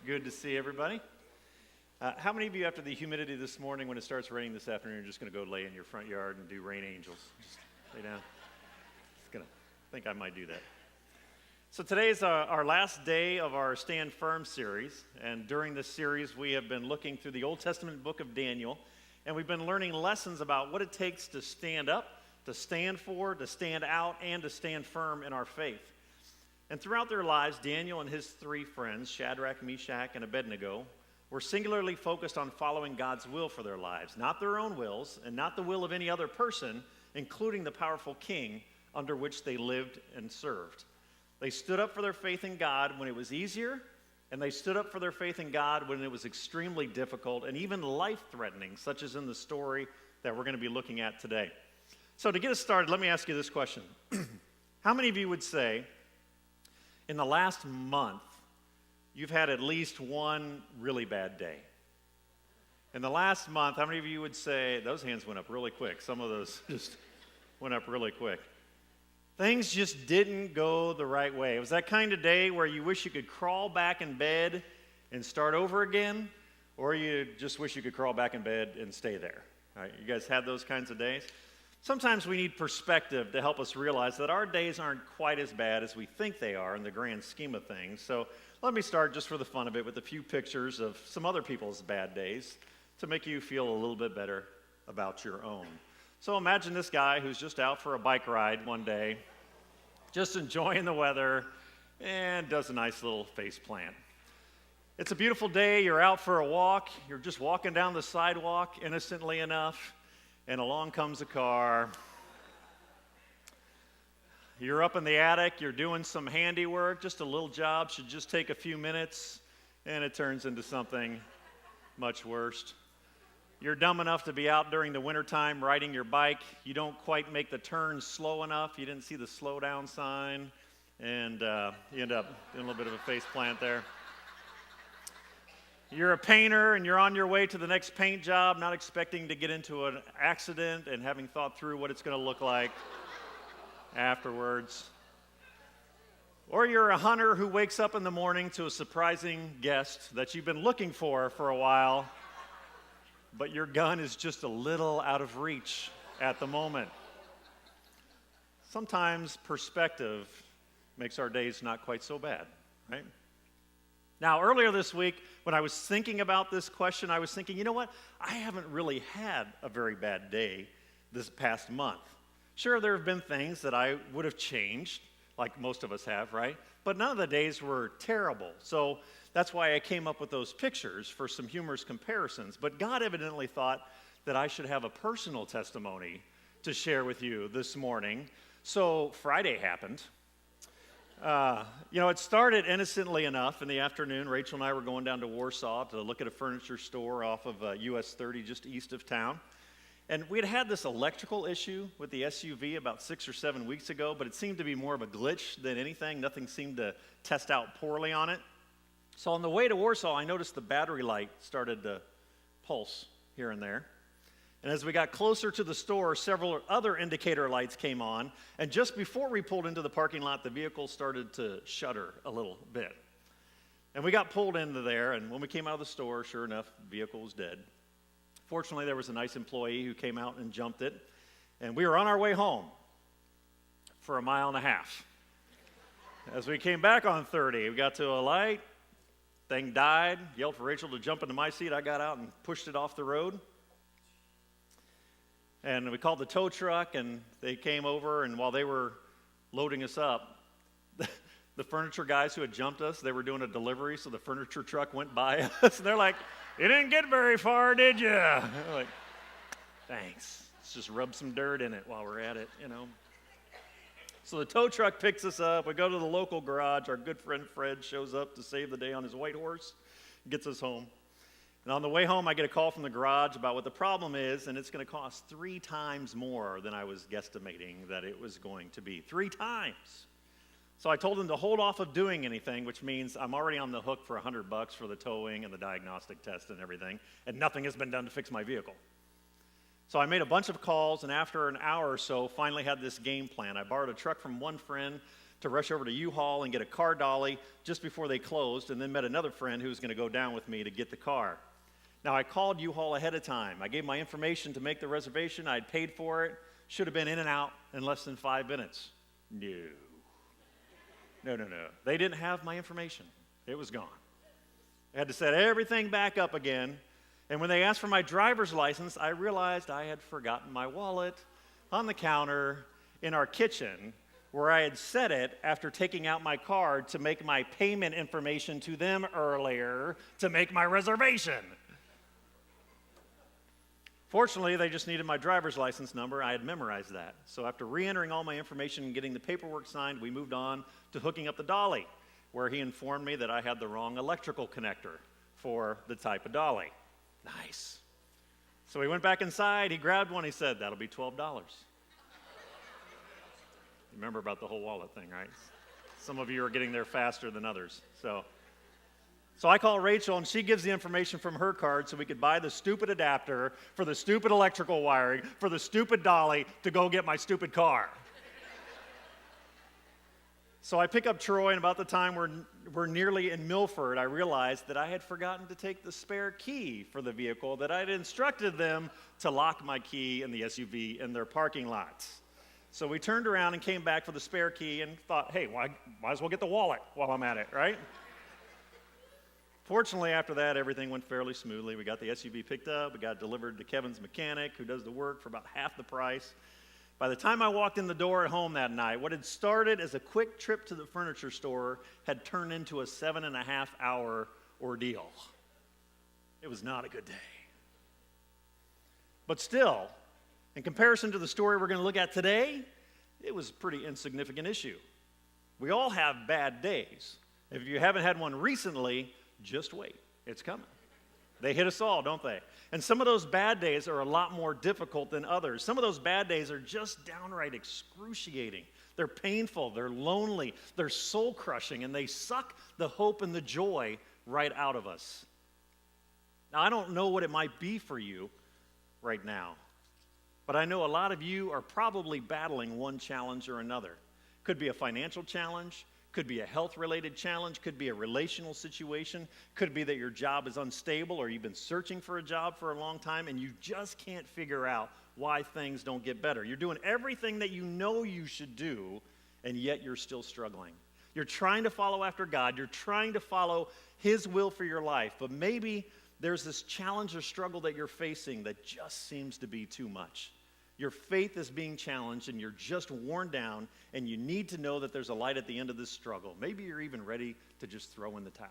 Good to see everybody. How many of you, after the humidity this morning, when it starts raining this afternoon, are just going to go lay in your front yard and do rain angels? Just lay down. I think I might do that. So today is our last day of our Stand Firm series, and during this series we have been looking through the Old Testament book of Daniel, and we've been learning lessons about what it takes to stand up, to stand for, to stand out, and to stand firm in our faith. And throughout their lives, Daniel and his three friends, Shadrach, Meshach, and Abednego, were singularly focused on following God's will for their lives, not their own wills, and not the will of any other person, including the powerful king under which they lived and served. They stood up for their faith in God when it was easier, and they stood up for their faith in God when it was extremely difficult and even life-threatening, such as in the story that we're going to be looking at today. So to get us started, let me ask you this question. How many of you would say, in the last month, you've had at least one really bad day? In the last month, how many of you would say, those hands went up really quick. Some of those just went up really quick. Things just didn't go the right way. It was that kind of day where you wish you could crawl back in bed and start over again, or you just wish you could crawl back in bed and stay there. All right, you guys had those kinds of days? Sometimes we need perspective to help us realize that our days aren't quite as bad as we think they are in the grand scheme of things. So let me start, just for the fun of it, with a few pictures of some other people's bad days to make you feel a little bit better about your own. So imagine this guy who's just out for a bike ride one day, just enjoying the weather, and does a nice little face plant. It's a beautiful day, you're out for a walk, you're just walking down the sidewalk innocently enough, and along comes a car. You're up in the attic, you're doing some handiwork, just a little job, should just take a few minutes, and it turns into something much worse. You're dumb enough to be out during the wintertime riding your bike. You don't quite make the turn slow enough. You didn't see the slow down sign, and you end up doing a little bit of a face plant there. You're a painter, and you're on your way to the next paint job, not expecting to get into an accident and having thought through what it's going to look like afterwards. Or you're a hunter who wakes up in the morning to a surprising guest that you've been looking for a while, but your gun is just a little out of reach at the moment. Sometimes perspective makes our days not quite so bad, right? Now, earlier this week, when I was thinking about this question, I was thinking, you know what? I haven't really had a very bad day this past month. Sure, there have been things that I would have changed, like most of us have, right? But none of the days were terrible. So that's why I came up with those pictures for some humorous comparisons. But God evidently thought that I should have a personal testimony to share with you this morning. So Friday happened. It started innocently enough in the afternoon. Rachel and I were going down to Warsaw to look at a furniture store off of US 30 just east of town. And we had this electrical issue with the SUV about 6 or 7 weeks ago, but it seemed to be more of a glitch than anything. Nothing seemed to test out poorly on it. So on the way to Warsaw, I noticed the battery light started to pulse here and there. And as we got closer to the store, several other indicator lights came on. And just before we pulled into the parking lot, the vehicle started to shudder a little bit. And we got pulled into there, and when we came out of the store, sure enough, the vehicle was dead. Fortunately, there was a nice employee who came out and jumped it. And we were on our way home for 1.5 miles. As we came back on 30, we got to a light, thing died, yelled for Rachel to jump into my seat. I got out and pushed it off the road. And we called the tow truck, and they came over, and while they were loading us up, the furniture guys who had jumped us, they were doing a delivery, so the furniture truck went by us, and they're like, "You didn't get very far, did you?" We're like, "Thanks. Let's just rub some dirt in it while we're at it, So the tow truck picks us up. We go to the local garage. Our good friend Fred shows up to save the day on his white horse, gets us home. And on the way home, I get a call from the garage about what the problem is, and it's going to cost 3 times more than I was guesstimating that it was going to be. 3 times. So I told them to hold off of doing anything, which means I'm already on the hook for $100 for the towing and the diagnostic test and everything, and nothing has been done to fix my vehicle. So I made a bunch of calls, and after an hour or so, finally had this game plan. I borrowed a truck from one friend to rush over to U-Haul and get a car dolly just before they closed, and then met another friend who was going to go down with me to get the car. Now, I called U-Haul ahead of time. I gave my information to make the reservation. I had paid for it. Should have been in and out in less than 5 minutes. No. They didn't have my information. It was gone. I had to set everything back up again. And when they asked for my driver's license, I realized I had forgotten my wallet on the counter in our kitchen, where I had set it after taking out my card to make my payment information to them earlier to make my reservation. Fortunately, they just needed my driver's license number. I had memorized that. So after re-entering all my information and getting the paperwork signed, we moved on to hooking up the dolly, where he informed me that I had the wrong electrical connector for the type of dolly. Nice. So we went back inside. He grabbed one. He said, "That'll be $12. Remember about the whole wallet thing, right? Some of you are getting there faster than others. So I call Rachel, and she gives the information from her card so we could buy the stupid adapter for the stupid electrical wiring for the stupid dolly to go get my stupid car. So I pick up Troy, and about the time we're nearly in Milford, I realized that I had forgotten to take the spare key for the vehicle, that I had instructed them to lock my key in the SUV in their parking lots. So we turned around and came back for the spare key and thought, hey, might as well get the wallet while I'm at it, right? Fortunately, after that, everything went fairly smoothly. We got the SUV picked up. We got it delivered to Kevin's mechanic, who does the work for about half the price. By the time I walked in the door at home that night, what had started as a quick trip to the furniture store had turned into a 7.5-hour ordeal. It was not a good day. But still, in comparison to the story we're going to look at today, it was a pretty insignificant issue. We all have bad days. If you haven't had one recently, just wait. It's coming. They hit us all, don't they? And some of those bad days are a lot more difficult than others. Some of those bad days are just downright excruciating. They're painful, they're lonely, they're soul-crushing, and they suck the hope and the joy right out of us. Now, I don't know what it might be for you right now, but I know a lot of you are probably battling one challenge or another. Could be a financial challenge, could be a health-related challenge, could be a relational situation, could be that your job is unstable or you've been searching for a job for a long time and you just can't figure out why things don't get better. You're doing everything that you know you should do, and yet you're still struggling. You're trying to follow after God. You're trying to follow His will for your life, but maybe there's this challenge or struggle that you're facing that just seems to be too much. Your faith is being challenged and you're just worn down, and you need to know that there's a light at the end of this struggle. Maybe you're even ready to just throw in the towel.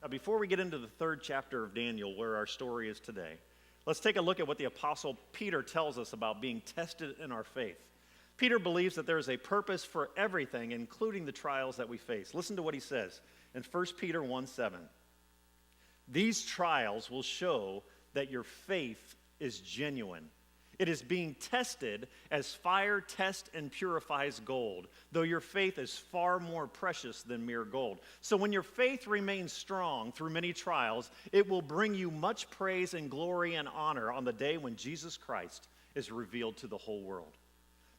Now, before we get into the 3rd chapter of Daniel, where our story is today, let's take a look at what the Apostle Peter tells us about being tested in our faith. Peter believes that there is a purpose for everything, including the trials that we face. Listen to what he says in 1 Peter 1:7. These trials will show that your faith is genuine. It is being tested as fire tests and purifies gold, though your faith is far more precious than mere gold. So when your faith remains strong through many trials, it will bring you much praise and glory and honor on the day when Jesus Christ is revealed to the whole world.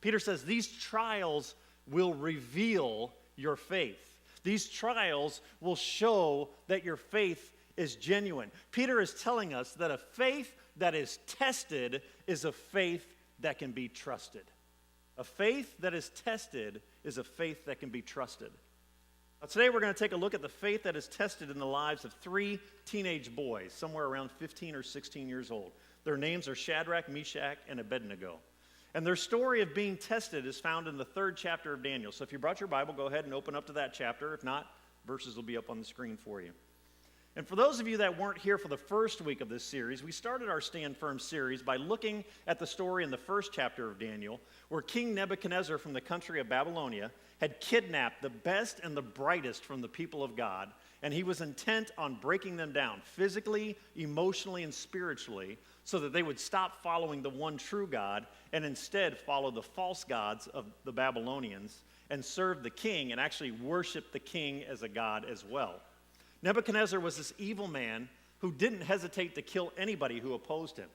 Peter says these trials will reveal your faith. These trials will show that your faith is genuine. Peter is telling us that a faith that is tested is a faith that can be trusted. A faith that is tested is a faith that can be trusted. Now, today we're going to take a look at the faith that is tested in the lives of 3 teenage boys, somewhere around 15 or 16 years old. Their names are Shadrach, Meshach, and Abednego. And their story of being tested is found in the 3rd chapter of Daniel. So if you brought your Bible, go ahead and open up to that chapter. If not, verses will be up on the screen for you. And for those of you that weren't here for the first week of this series, we started our Stand Firm series by looking at the story in the 1st chapter of Daniel, where King Nebuchadnezzar from the country of Babylonia had kidnapped the best and the brightest from the people of God, and he was intent on breaking them down physically, emotionally, and spiritually so that they would stop following the one true God and instead follow the false gods of the Babylonians and serve the king and actually worship the king as a god as well. Nebuchadnezzar was this evil man who didn't hesitate to kill anybody who opposed him.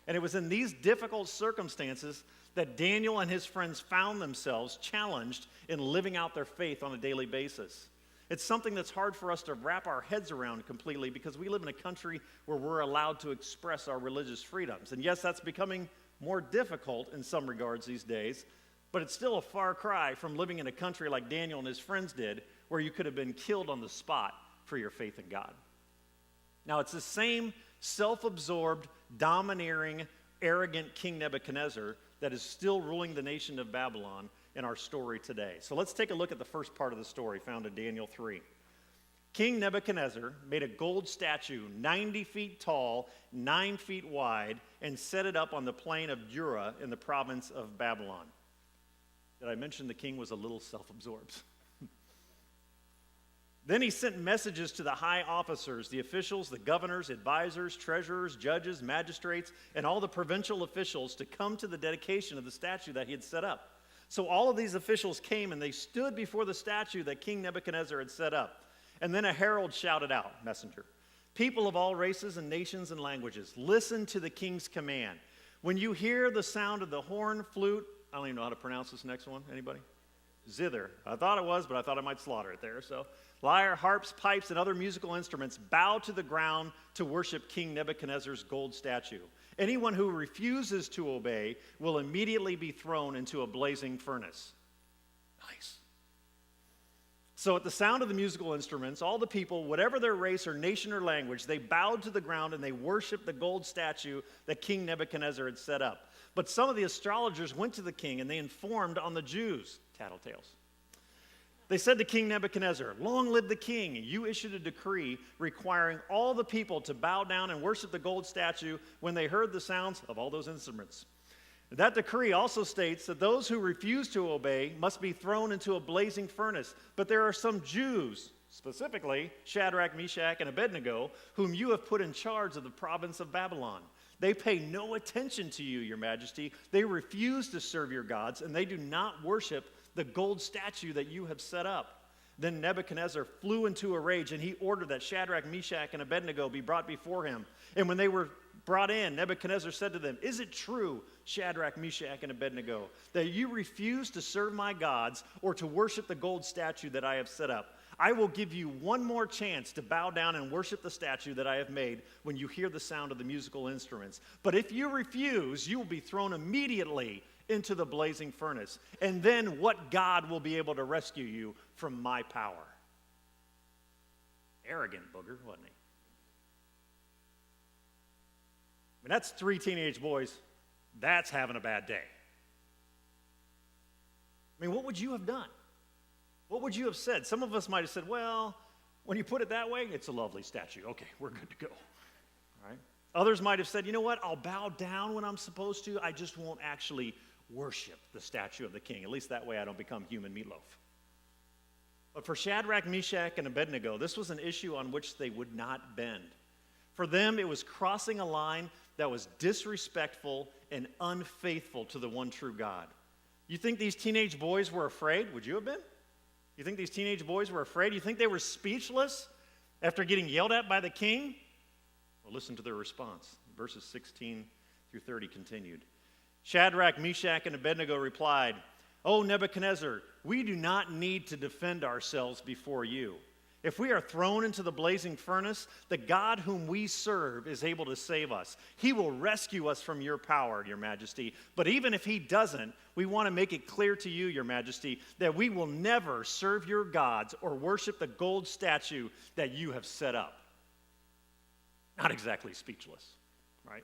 And it was in these difficult circumstances that Daniel and his friends found themselves challenged in living out their faith on a daily basis. It's something that's hard for us to wrap our heads around completely because we live in a country where we're allowed to express our religious freedoms. And yes, that's becoming more difficult in some regards these days, but it's still a far cry from living in a country like Daniel and his friends did, where you could have been killed on the spot for your faith in God. Now, it's the same self-absorbed, domineering, arrogant King Nebuchadnezzar that is still ruling the nation of Babylon in our story today. So let's take a look at the first part of the story found in Daniel 3. King Nebuchadnezzar made a gold statue 90 feet tall, 9 feet wide, and set it up on the plain of Dura in the province of Babylon. Did I mention the king was a little self-absorbed? Then he sent messages to the high officers, the officials, the governors, advisors, treasurers, judges, magistrates, and all the provincial officials to come to the dedication of the statue that he had set up. So all of these officials came and they stood before the statue that King Nebuchadnezzar had set up. And then a herald shouted out, messenger, "People of all races and nations and languages, listen to the king's command. When you hear the sound of the horn, flute," I don't even know how to pronounce this next one, anybody? Zither. I thought it was, but I thought I might slaughter it there. So, lyre, harps, pipes, and other musical instruments bow to the ground to worship King Nebuchadnezzar's gold statue. Anyone who refuses to obey will immediately be thrown into a blazing furnace. Nice. So at the sound of the musical instruments, all the people, whatever their race or nation or language, they bowed to the ground and they worshiped the gold statue that King Nebuchadnezzar had set up. But some of the astrologers went to the king and they informed on the Jews. Tattletales. They said to King Nebuchadnezzar, "Long live the king. You issued a decree requiring all the people to bow down and worship the gold statue when they heard the sounds of all those instruments. That decree also states that those who refuse to obey must be thrown into a blazing furnace. But there are some Jews, specifically Shadrach, Meshach, and Abednego, whom you have put in charge of the province of Babylon. They pay no attention to you, your majesty. They refuse to serve your gods, and they do not worship the gold statue that you have set up." Then Nebuchadnezzar flew into a rage, and he ordered that Shadrach, Meshach, and Abednego be brought before him. And when they were brought in, Nebuchadnezzar said to them, "Is it true, Shadrach, Meshach, and Abednego, that you refuse to serve my gods or to worship the gold statue that I have set up? I will give you one more chance to bow down and worship the statue that I have made when you hear the sound of the musical instruments. But if you refuse, you will be thrown immediately into the blazing furnace. And then what God will be able to rescue you from my power?" Arrogant booger, wasn't he? I mean, that's 3 teenage boys. That's having a bad day. I mean, what would you have done? What would you have said? Some of us might have said, "Well, when you put it that way, it's a lovely statue. Okay, we're good to go." All right? Others might have said, "You know what? I'll bow down when I'm supposed to. I just won't actually worship the statue of the king. At least that way I don't become human meatloaf." But for Shadrach, Meshach, and Abednego, this was an issue on which they would not bend. For them, it was crossing a line that was disrespectful and unfaithful to the one true God. You think these teenage boys were afraid? Would you have been? You think these teenage boys were afraid? You think they were speechless after getting yelled at by the king? Well, listen to their response. Verses 16 through 30 continued. Shadrach, Meshach, and Abednego replied, "O Nebuchadnezzar, we do not need to defend ourselves before you. If we are thrown into the blazing furnace, the God whom we serve is able to save us. He will rescue us from your power, your majesty. But even if he doesn't, we want to make it clear to you, your majesty, that we will never serve your gods or worship the gold statue that you have set up." Not exactly speechless, right?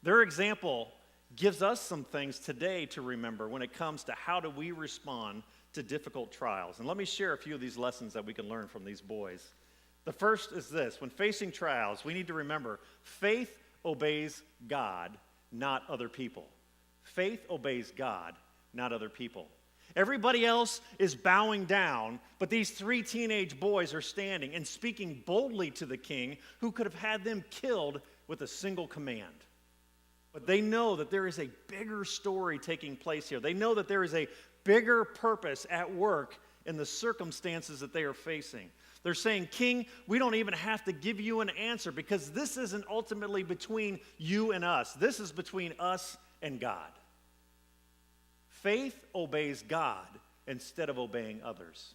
Their example gives us some things today to remember when it comes to how do we respond to difficult trials. And let me share a few of these lessons that we can learn from these boys. The first is this: when facing trials, we need to remember faith obeys God, not other people. Faith obeys God, not other people. Everybody else is bowing down, but these 3 teenage boys are standing and speaking boldly to the king, who could have had them killed with a single command. But they know that there is a bigger story taking place here. They know that there is a bigger purpose at work in the circumstances that they are facing. They're saying, King, we don't even have to give you an answer because this isn't ultimately between you and us. This is between us and God. Faith obeys God instead of obeying others.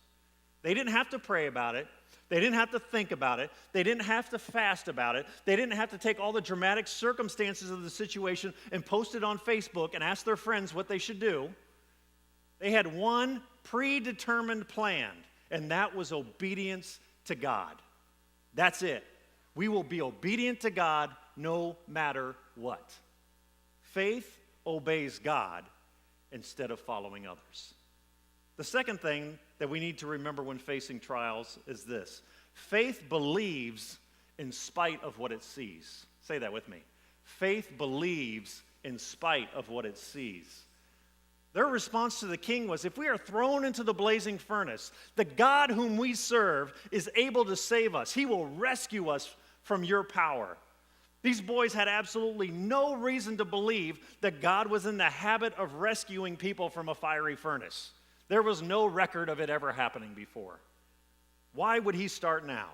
They didn't have to pray about it. They didn't have to think about it. They didn't have to fast about it. They didn't have to take all the dramatic circumstances of the situation and post it on Facebook and ask their friends what they should do. They had one predetermined plan, and that was obedience to God. That's it. We will be obedient to God no matter what. Faith obeys God instead of following others. The second thing that we need to remember when facing trials is this. Faith believes in spite of what it sees. Say that with me. Faith believes in spite of what it sees. Their response to the king was, if we are thrown into the blazing furnace, the God whom we serve is able to save us. He will rescue us from your power. These boys had absolutely no reason to believe that God was in the habit of rescuing people from a fiery furnace. There was no record of it ever happening before. Why would he start now?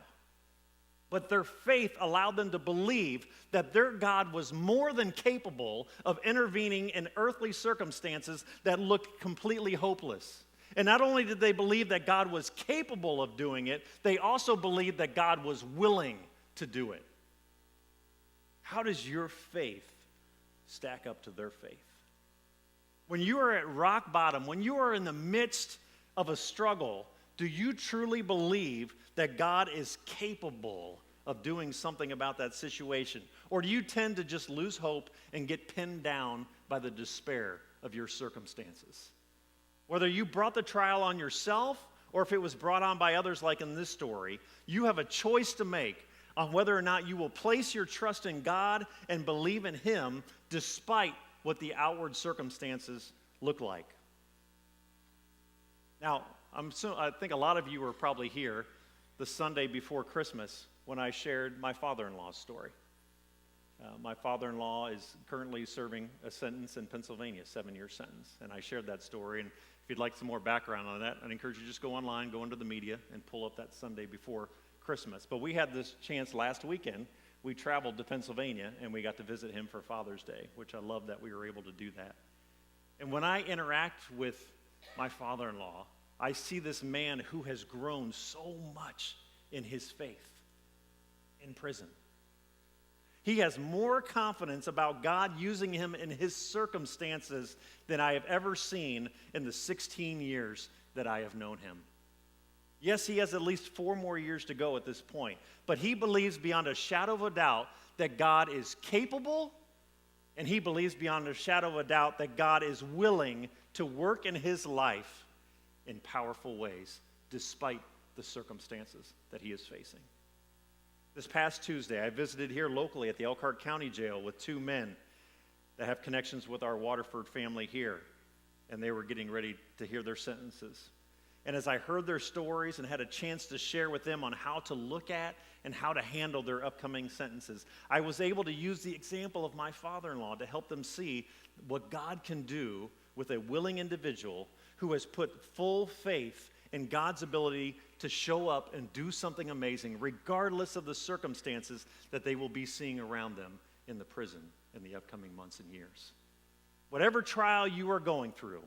But their faith allowed them to believe that their God was more than capable of intervening in earthly circumstances that looked completely hopeless. And not only did they believe that God was capable of doing it, they also believed that God was willing to do it. How does your faith stack up to their faith? When you are at rock bottom, when you are in the midst of a struggle, do you truly believe that God is capable of doing something about that situation? Or do you tend to just lose hope and get pinned down by the despair of your circumstances? Whether you brought the trial on yourself or if it was brought on by others like in this story, you have a choice to make on whether or not you will place your trust in God and believe in Him despite what the outward circumstances look like. Now, I think a lot of you were probably here the Sunday before Christmas when I shared my father-in-law's story. My father-in-law is currently serving a sentence in Pennsylvania, a 7-year sentence, and I shared that story. And if you'd like some more background on that, I'd encourage you to just go online, go into the media, and pull up that Sunday before Christmas. But we had this chance last weekend. We traveled to Pennsylvania, and we got to visit him for Father's Day, which I love that we were able to do that. And when I interact with my father-in-law, I see this man who has grown so much in his faith in prison. He has more confidence about God using him in his circumstances than I have ever seen in the 16 years that I have known him. Yes, he has at least 4 more years to go at this point, but he believes beyond a shadow of a doubt that God is capable, and he believes beyond a shadow of a doubt that God is willing to work in his life in powerful ways, despite the circumstances that he is facing. This past Tuesday, I visited here locally at the Elkhart County Jail with 2 men that have connections with our Waterford family here, and they were getting ready to hear their sentences. And as I heard their stories and had a chance to share with them on how to look at and how to handle their upcoming sentences, I was able to use the example of my father-in-law to help them see what God can do with a willing individual who has put full faith in God's ability to show up and do something amazing, regardless of the circumstances that they will be seeing around them in the prison in the upcoming months and years. Whatever trial you are going through,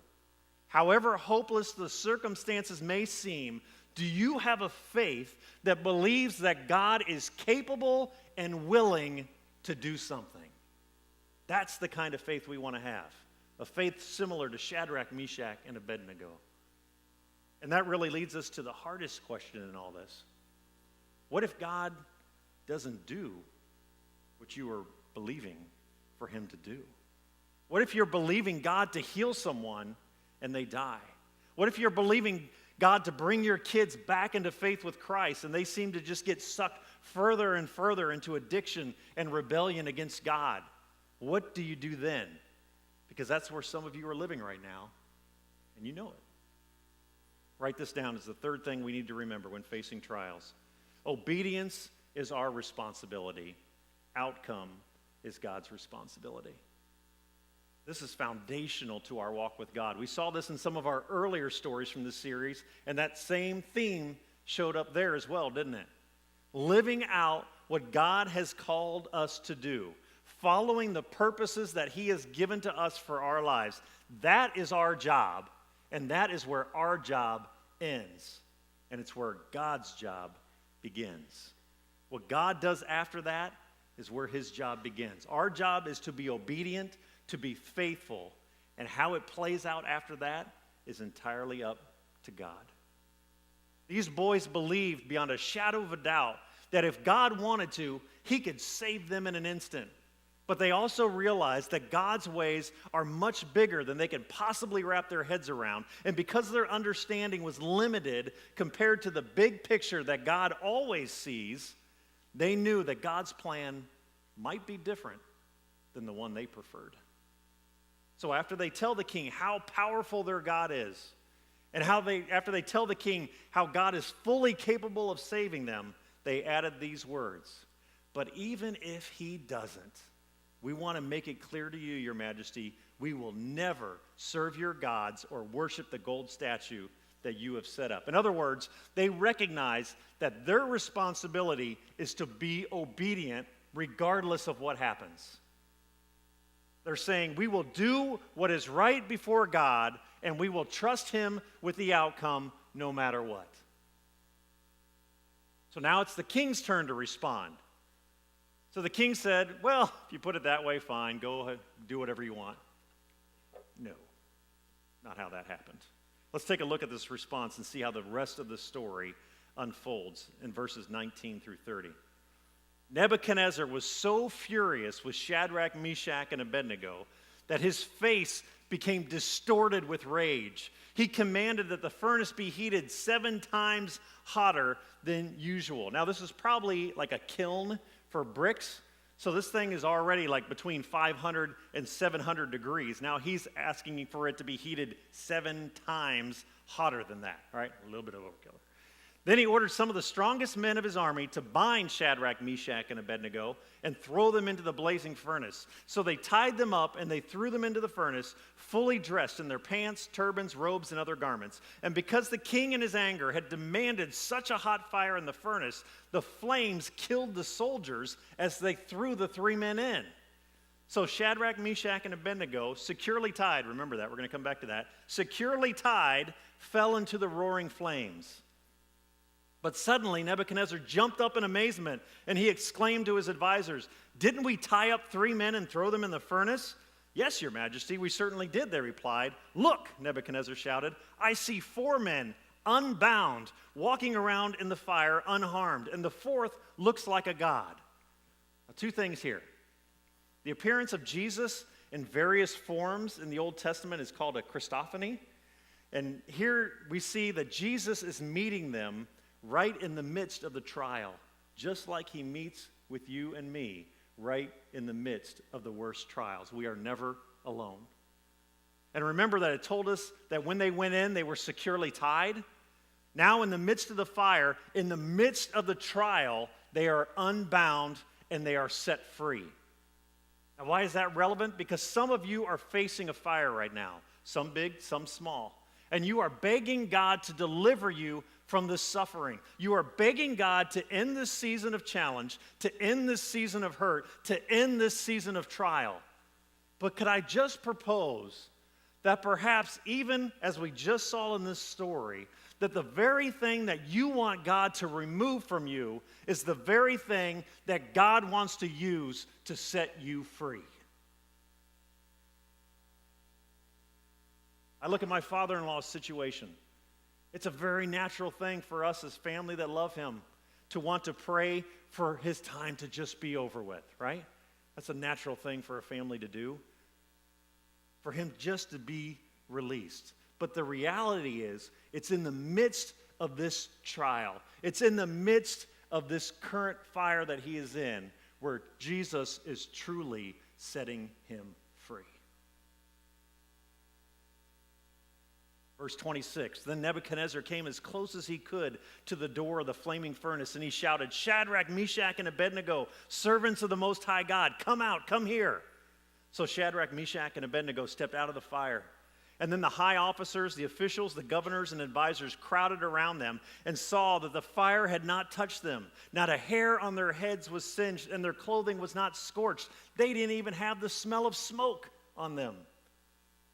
however hopeless the circumstances may seem, do you have a faith that believes that God is capable and willing to do something? That's the kind of faith we want to have, a faith similar to Shadrach, Meshach, and Abednego. And that really leads us to the hardest question in all this. What if God doesn't do what you are believing for Him to do? What if you're believing God to heal someone and they die? What if you're believing God to bring your kids back into faith with Christ and they seem to just get sucked further and further into addiction and rebellion against God? What do you do then? Because that's where some of you are living right now, and you know it. Write this down as the third thing we need to remember when facing trials. Obedience is our responsibility. Outcome is God's responsibility. This is foundational to our walk with God. We saw this in some of our earlier stories from this series, and that same theme showed up there as well, didn't it? Living out what God has called us to do, following the purposes that he has given to us for our lives. That is our job, and that is where our job ends, and it's where God's job begins. What God does after that is where his job begins. Our job is to be obedient, to be faithful, and how it plays out after that is entirely up to God. These boys believed beyond a shadow of a doubt that if God wanted to, he could save them in an instant. But they also realized that God's ways are much bigger than they could possibly wrap their heads around. And because their understanding was limited compared to the big picture that God always sees, they knew that God's plan might be different than the one they preferred. So after they tell the king how powerful their God is, and after they tell the king how God is fully capable of saving them, they added these words. But even if he doesn't, we want to make it clear to you, Your Majesty, we will never serve your gods or worship the gold statue that you have set up. In other words, they recognize that their responsibility is to be obedient regardless of what happens. They're saying, we will do what is right before God, and we will trust him with the outcome no matter what. So now it's the king's turn to respond. So the king said, well, if you put it that way, fine, go ahead, do whatever you want. No, not how that happened. Let's take a look at this response and see how the rest of the story unfolds in verses 19 through 30. Nebuchadnezzar was so furious with Shadrach, Meshach, and Abednego that his face became distorted with rage. He commanded that the furnace be heated 7 times hotter than usual. Now, this is probably like a kiln for bricks, so this thing is already like between 500 and 700 degrees. Now he's asking for it to be heated 7 times hotter than that, all right? A little bit of overkill. Then he ordered some of the strongest men of his army to bind Shadrach, Meshach, and Abednego and throw them into the blazing furnace. So they tied them up and they threw them into the furnace, fully dressed in their pants, turbans, robes, and other garments. And because the king in his anger had demanded such a hot fire in the furnace, the flames killed the soldiers as they threw the 3 men in. So Shadrach, Meshach, and Abednego, securely tied, remember that, we're going to come back to that, securely tied, fell into the roaring flames. But suddenly Nebuchadnezzar jumped up in amazement, and he exclaimed to his advisors, "Didn't we tie up 3 men and throw them in the furnace?" "Yes, Your Majesty, we certainly did," they replied. "Look," Nebuchadnezzar shouted, "I see 4 men, unbound, walking around in the fire unharmed, and the 4th looks like a god." Now, 2 things here. The appearance of Jesus in various forms in the Old Testament is called a Christophany, and here we see that Jesus is meeting them right in the midst of the trial, just like he meets with you and me right in the midst of the worst trials. We are never alone. And remember that it told us that when they went in, they were securely tied. Now in the midst of the fire, in the midst of the trial, they are unbound and they are set free. Now why is that relevant? Because some of you are facing a fire right now, some big, some small. And you are begging God to deliver you from this suffering. You are begging God to end this season of challenge, to end this season of hurt, to end this season of trial. But could I just propose that perhaps even as we just saw in this story, that the very thing that you want God to remove from you is the very thing that God wants to use to set you free? I look at my father-in-law's situation. It's a very natural thing for us as family that love him to want to pray for his time to just be over with, right? That's a natural thing for a family to do, for him just to be released. But the reality is, it's in the midst of this trial, it's in the midst of this current fire that he is in, where Jesus is truly setting him free. Verse 26, then Nebuchadnezzar came as close as he could to the door of the flaming furnace, and he shouted, "Shadrach, Meshach, and Abednego, servants of the Most High God, come out, come here." So Shadrach, Meshach, and Abednego stepped out of the fire, And then the high officers, the officials, the governors, and advisors crowded around them and saw that the fire had not touched them. Not a hair on their heads was singed, and their clothing was not scorched. They didn't even have the smell of smoke on them.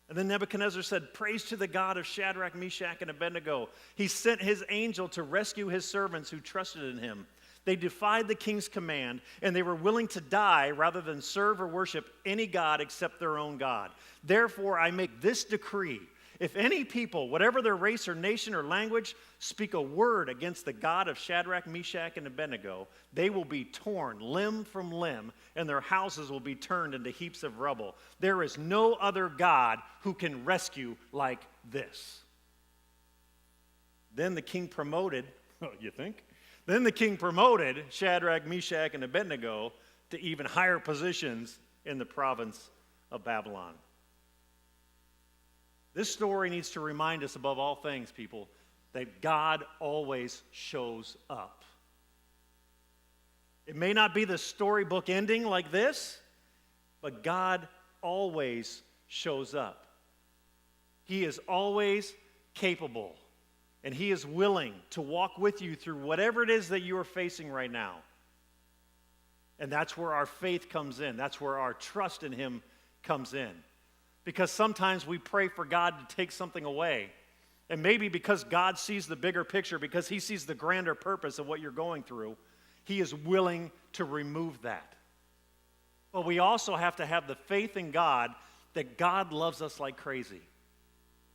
And then Nebuchadnezzar said, "Praise to the God of Shadrach, Meshach, and Abednego. He sent his angel to rescue his servants who trusted in him. They defied the king's command, and they were willing to die rather than serve or worship any god except their own God. Therefore, I make this decree. If any people, whatever their race or nation or language, speak a word against the God of Shadrach, Meshach, and Abednego, they will be torn limb from limb, and their houses will be turned into heaps of rubble. There is no other God who can rescue like this." Then the king promoted, you think? Then the king promoted Shadrach, Meshach, and Abednego to even higher positions in the province of Babylon. This story needs to remind us above all things, people, that God always shows up. It may not be the storybook ending like this, but God always shows up. He is always capable. And he is willing to walk with you through whatever it is that you are facing right now. And that's where our faith comes in. That's where our trust in him comes in. Because sometimes we pray for God to take something away. And maybe because God sees the bigger picture, because he sees the grander purpose of what you're going through, he is willing to remove that. But we also have to have the faith in God that God loves us like crazy.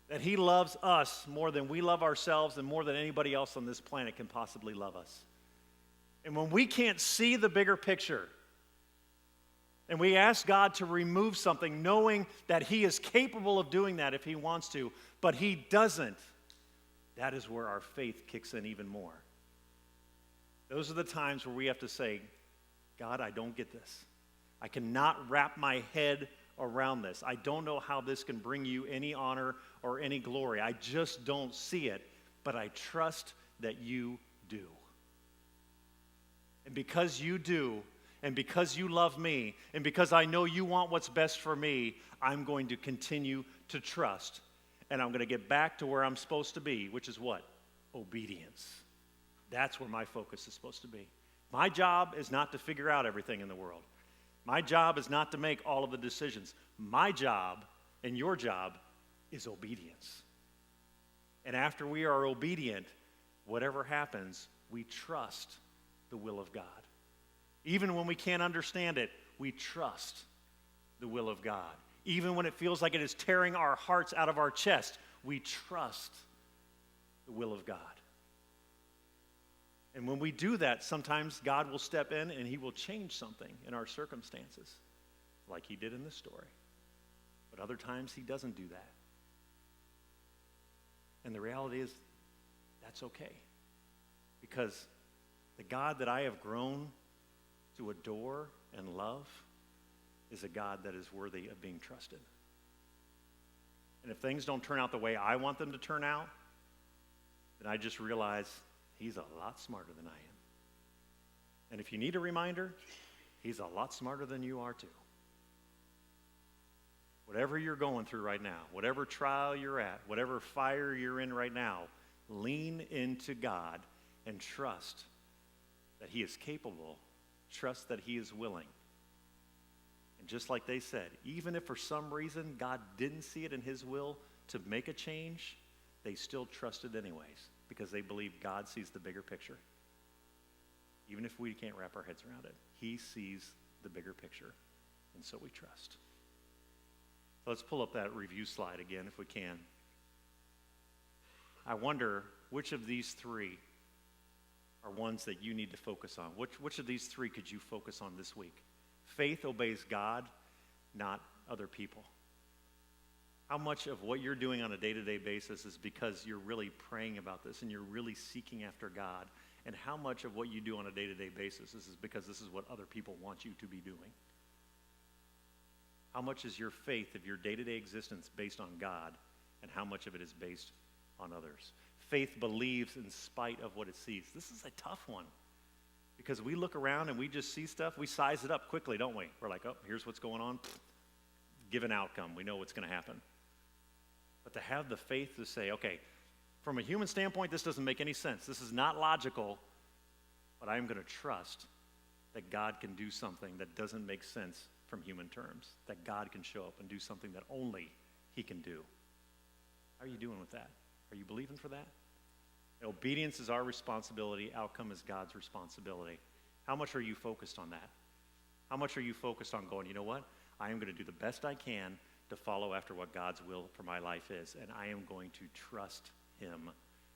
That he loves us more than we love ourselves and more than anybody else on this planet can possibly love us. And when we can't see the bigger picture, and we ask God to remove something, knowing that he is capable of doing that if he wants to, but he doesn't, that is where our faith kicks in even more. Those are the times where we have to say, "God, I don't get this. I cannot wrap my head around this. I don't know how this can bring you any honor or any glory. I just don't see it, but I trust that you do. And because you do, and because you love me, and because I know you want what's best for me, I'm going to continue to trust. And I'm going to get back to where I'm supposed to be, which is what? Obedience. That's where my focus is supposed to be. My job is not to figure out everything in the world. My job is not to make all of the decisions. My job and your job is obedience. And after we are obedient, whatever happens, we trust the will of God. Even when we can't understand it, we trust the will of God. Even when it feels like it is tearing our hearts out of our chest, we trust the will of God. And when we do that, sometimes God will step in and he will change something in our circumstances, like he did in this story. But other times he doesn't do that. And the reality is, that's okay. Because the God that I have grown to adore and love is a God that is worthy of being trusted. And if things don't turn out the way I want them to turn out, then I just realize he's a lot smarter than I am. And if you need a reminder, he's a lot smarter than you are too. Whatever you're going through right now, whatever trial you're at, whatever fire you're in right now, lean into God and trust that he is capable, trust that he is willing. And just like they said, even if for some reason God didn't see it in his will to make a change, they still trusted anyways because they believe God sees the bigger picture. Even if we can't wrap our heads around it, he sees the bigger picture, and so we trust. So let's pull up that review slide again if we can. I wonder which of these three are ones that you need to focus on. Which of these three could you focus on this week? Faith obeys God, not other people. How much of what you're doing on a day-to-day basis is because you're really praying about this and you're really seeking after God? And how much of what you do on a day-to-day basis is because this is what other people want you to be doing? How much is your faith of your day-to-day existence based on God, and how much of it is based on others? Faith believes in spite of what it sees. This is a tough one because we look around and we just see stuff. We size it up quickly, don't we? We're like, oh, here's what's going on. Given outcome. We know what's going to happen. But to have the faith to say, okay, from a human standpoint, this doesn't make any sense. This is not logical, but I'm going to trust that God can do something that doesn't make sense from human terms, that God can show up and do something that only he can do. How are you doing with that? Are you believing for that? Obedience is our responsibility. Outcome is God's responsibility. How much are you focused on that? How much are you focused on going, you know what? I am going to do the best I can to follow after what God's will for my life is, and I am going to trust him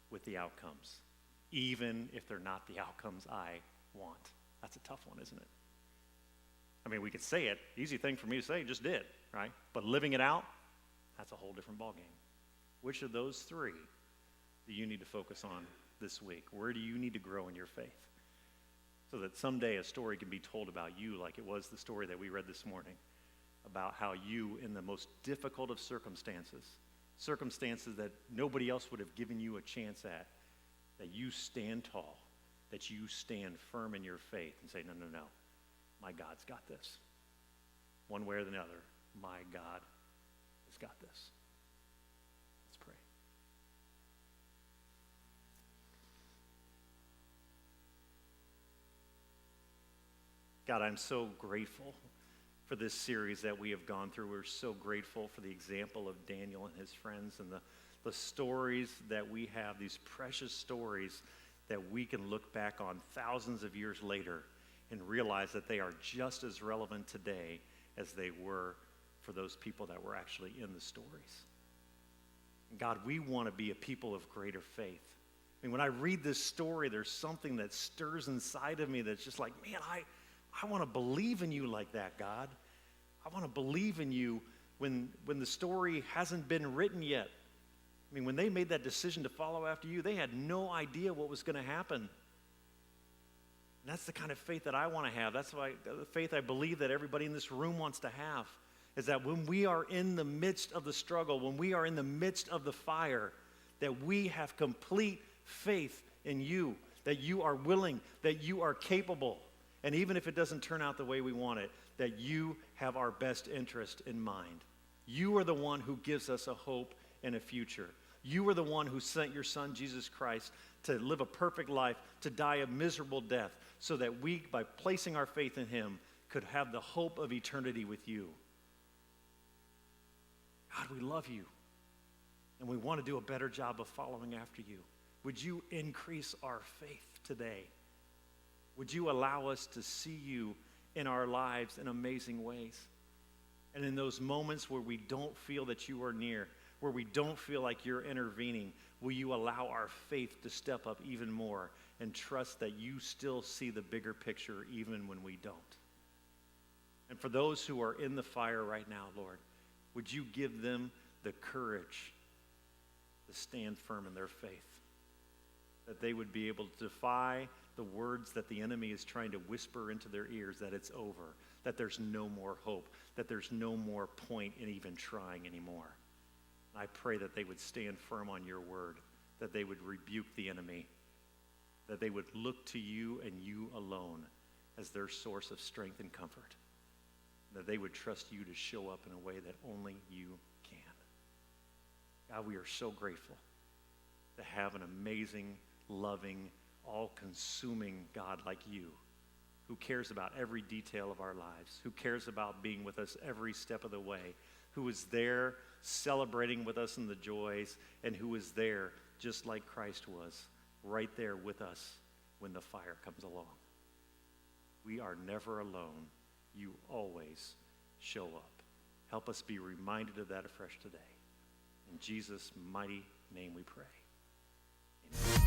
with the outcomes, even if they're not the outcomes I want. That's a tough one, isn't it? I mean, we could say it. Easy thing for me to say, just did, right? But living it out, that's a whole different ballgame. Which of those three do you need to focus on this week? Where do you need to grow in your faith? So that someday a story can be told about you, like it was the story that we read this morning, about how you, in the most difficult of circumstances that nobody else would have given you a chance at, that you stand tall, that you stand firm in your faith and say, no, my God's got this. One way or the other, my God has got this. Let's pray. God, I'm so grateful for this series that we have gone through. We're so grateful for the example of Daniel and his friends and the stories that we have, these precious stories that we can look back on thousands of years later and realize that they are just as relevant today as they were for those people that were actually in the stories. And God, we want to be a people of greater faith. I mean, when I read this story, there's something that stirs inside of me that's just like, man, I want to believe in you like that, God. I want to believe in you when the story hasn't been written yet. I mean, when they made that decision to follow after you, they had no idea what was going to happen. And that's the kind of faith that I want to have. That's the faith I believe that everybody in this room wants to have, is that when we are in the midst of the struggle, when we are in the midst of the fire, that we have complete faith in you, that you are willing, that you are capable. And even if it doesn't turn out the way we want it, that you have our best interest in mind. You are the one who gives us a hope and a future. You are the one who sent your son, Jesus Christ, to live a perfect life, to die a miserable death, so that we, by placing our faith in him, could have the hope of eternity with you. God, we love you, and we want to do a better job of following after you. Would you increase our faith today? Would you allow us to see you in our lives in amazing ways? And in those moments where we don't feel that you are near, where we don't feel like you're intervening, will you allow our faith to step up even more and trust that you still see the bigger picture even when we don't? And for those who are in the fire right now, Lord, would you give them the courage to stand firm in their faith, that they would be able to defy the words that the enemy is trying to whisper into their ears, that it's over, that there's no more hope, that there's no more point in even trying anymore. I pray that they would stand firm on your word, that they would rebuke the enemy, that they would look to you and you alone as their source of strength and comfort, that they would trust you to show up in a way that only you can. God, we are so grateful to have an amazing, loving, all-consuming God like you, who cares about every detail of our lives, who cares about being with us every step of the way, who is there celebrating with us in the joys, and who is there, just like Christ was, right there with us when the fire comes along. We are never alone. You always show up. Help us be reminded of that afresh today. In Jesus' mighty name we pray. Amen.